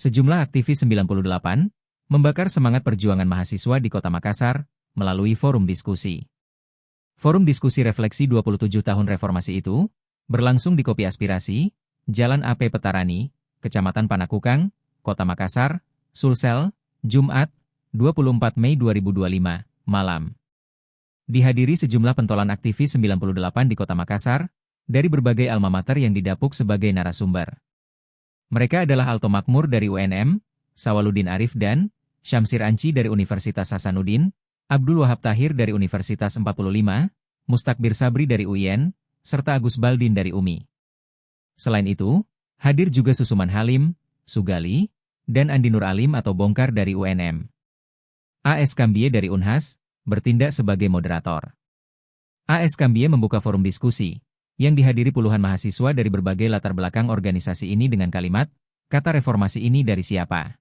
Sejumlah aktivis 98 membakar semangat perjuangan mahasiswa di Kota Makassar melalui forum diskusi. Forum diskusi refleksi 27 tahun reformasi itu berlangsung di Kopi Aspirasi, Jalan AP Petarani, Kecamatan Panakukang, Kota Makassar, Sulsel, Jumat, 24 Mei 2025, malam. Dihadiri sejumlah pentolan aktivis 98 di Kota Makassar, dari berbagai alma mater yang didapuk sebagai narasumber. Mereka adalah Alto Makmur dari UNM, Sawaludin Arif dan Syamsir Anci dari Universitas Hasanuddin, Abdul Wahab Tahir dari Universitas 45, Mustakbir Sabri dari UIN, serta Agus Baldin dari UMI. Selain itu, hadir juga Susuman Halim, Sugali, dan Andi Nur Alim atau Bongkar dari UNM. A.S. Kambie dari Unhas bertindak sebagai moderator. A.S. Kambie membuka forum diskusi yang dihadiri puluhan mahasiswa dari berbagai latar belakang organisasi ini dengan kalimat, kata reformasi ini dari siapa?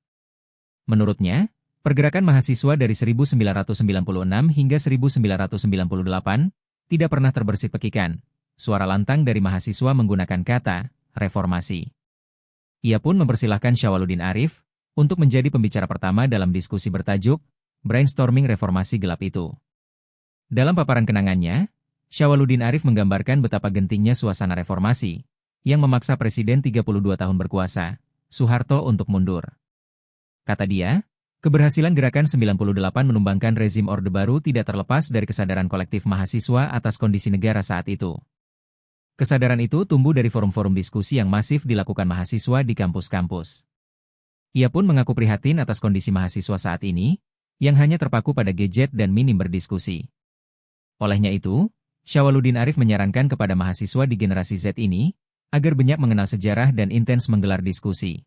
Menurutnya, pergerakan mahasiswa dari 1996 hingga 1998 tidak pernah terbersih pekikan. Suara lantang dari mahasiswa menggunakan kata reformasi. Ia pun mempersilahkan Sawaludin Arif untuk menjadi pembicara pertama dalam diskusi bertajuk brainstorming reformasi gelap itu. Dalam paparan kenangannya, Sawaludin Arif menggambarkan betapa gentingnya suasana reformasi yang memaksa Presiden 32 tahun berkuasa, Soeharto untuk mundur. Kata dia, keberhasilan gerakan 98 menumbangkan rezim Orde Baru tidak terlepas dari kesadaran kolektif mahasiswa atas kondisi negara saat itu. Kesadaran itu tumbuh dari forum-forum diskusi yang masif dilakukan mahasiswa di kampus-kampus. Ia pun mengaku prihatin atas kondisi mahasiswa saat ini, yang hanya terpaku pada gadget dan minim berdiskusi. Olehnya itu, Sawaludin Arif menyarankan kepada mahasiswa di generasi Z ini, agar banyak mengenal sejarah dan intens menggelar diskusi.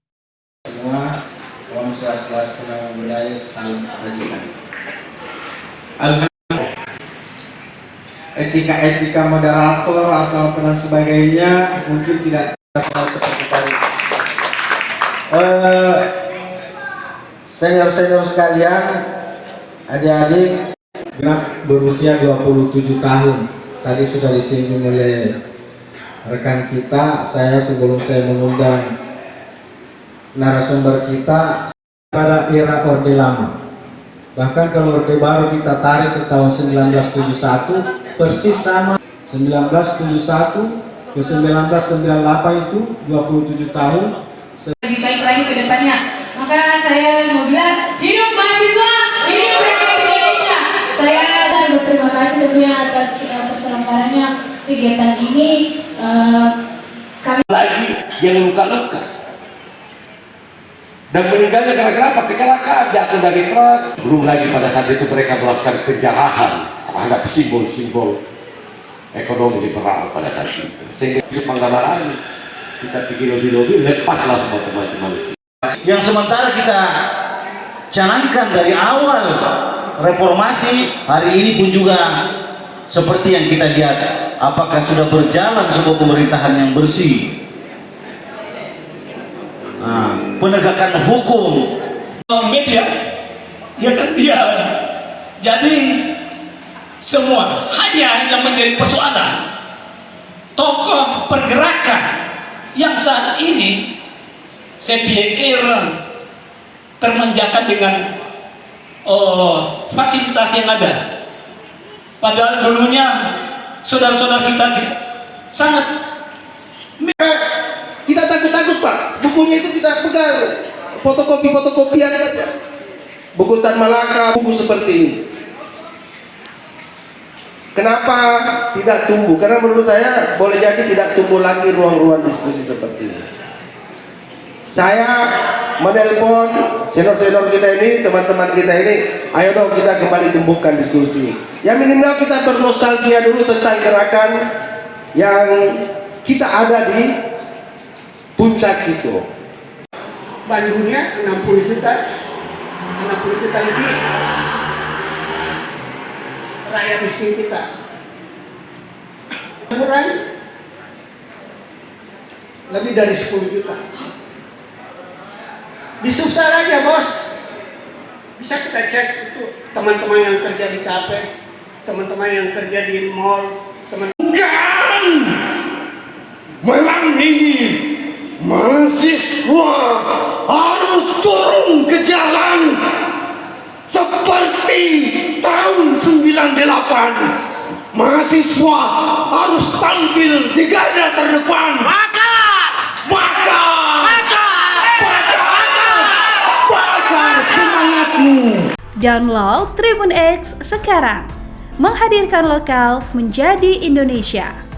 Semua Om Swastiastu budaya salam kebajikan. Etika-etika moderator atau dan sebagainya mungkin tidak seperti tadi. Senior-senior sekalian, adik-adik genap berusia 27 tahun. Tadi sudah disinggung oleh rekan kita, sebelum saya mengundang narasumber kita pada era Orde Lama. Bahkan kalau Orde Baru kita tarik ke tahun 1971, persis sama 1971 ke 1998 itu 27 tahun. Lebih baik lagi ke depannya. Maka saya mau bilang, hidup mahasiswa, hidup Republik Indonesia. Saya berterima kasih tentunya atas perselenggarannya kegiatan ini. Kami lagi yang luka-luka dan meninggalnya karena apa? Kecelakaan, jatuh dari truk. Belum lagi pada saat itu mereka melakukan penjarahan terhadap simbol-simbol ekonomi liberal pada saat itu. Sehingga itu penggambaran kita pikir lebih-lebih lepaslah semua teman-teman. Yang sementara kita canangkan dari awal reformasi, hari ini pun juga seperti yang kita lihat, apakah sudah berjalan sebuah pemerintahan yang bersih, penegakan hukum, media, ya kan dia. Jadi semua hanya yang menjadi persoalan tokoh pergerakan yang saat ini saya pikir termanjakan dengan fasilitas yang ada. Padahal dulunya saudara-saudara kita sangat kita takut-takut Pak, bukunya itu kita pegang, fotokopian saja, buku Tan Malaka, buku seperti ini. Kenapa tidak tumbuh? Karena menurut saya boleh jadi tidak tumbuh lagi ruang-ruang diskusi seperti ini. Saya menelpon senior-senior kita ini, teman-teman kita ini, ayo dong kita kembali tumbuhkan diskusi. Yang minimal kita bernostalgia dulu tentang gerakan yang kita ada di puncak situ. Bandungnya 60 juta lebih rakyat miskin kita. Kurang lebih dari 10 juta. Disusah aja bos. Bisa kita cek itu teman-teman yang kerja di kafe, teman-teman yang kerja di mall, teman. bukan melang ini mahasiswa harus turun ke jalan seperti tahun 98. Mahasiswa harus tampil di garda terdepan. Bakar semangatmu. Download Tribun X sekarang. Menghadirkan lokal menjadi Indonesia.